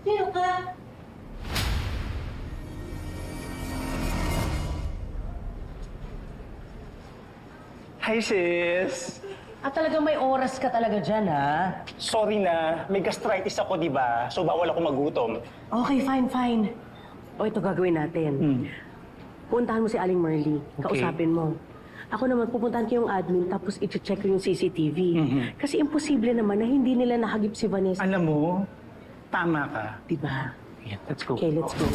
Sino ka? Hi, sis! At talagang may oras ka talaga dyan, ha? Sorry na, may gastritis ako, di ba? So, bawal ako magutom. Okay, fine. O, ito gagawin natin. Puntahan mo si Aling Marley. Okay. Kausapin mo. Ako naman, pupuntahan ko yung admin tapos i-check ko yung CCTV. Kasi imposible naman na hindi nila nakagip si Vanessa. Alam mo, tama ka. Diba? Yeah, let's go. Okay, let's go.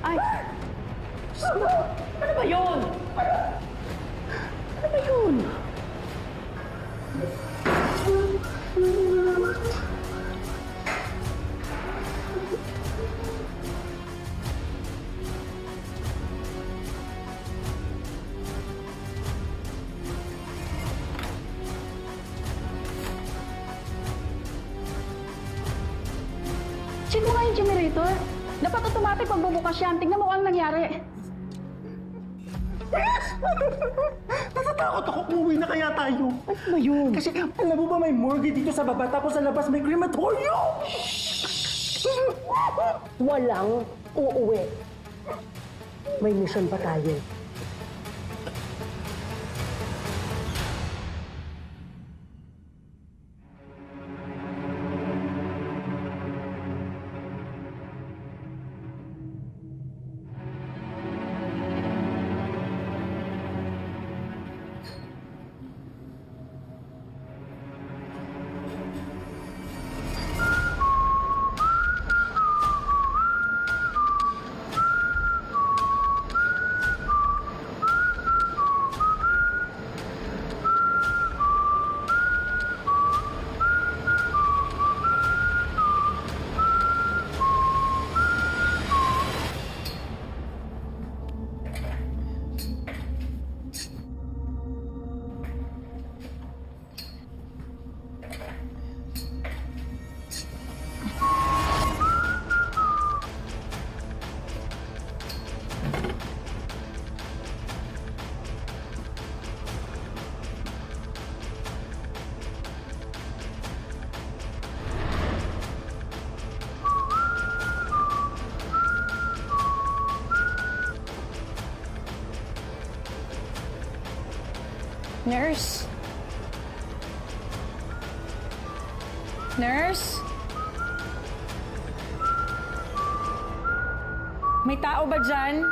Ay! Ano ba yun? Ano ba yun? Check mo nga yung generator. Dapat automatic pagbubukas yan. Tingnan mo ang nangyari. Natatakot ako, umuwi na kaya tayo. Ano ba yun? Kasi alam mo ba may morgue dito sa baba tapos sa labas may crematorium? Walang uuwi. May mission pa tayo. Nurse? Nurse? May tao ba dyan?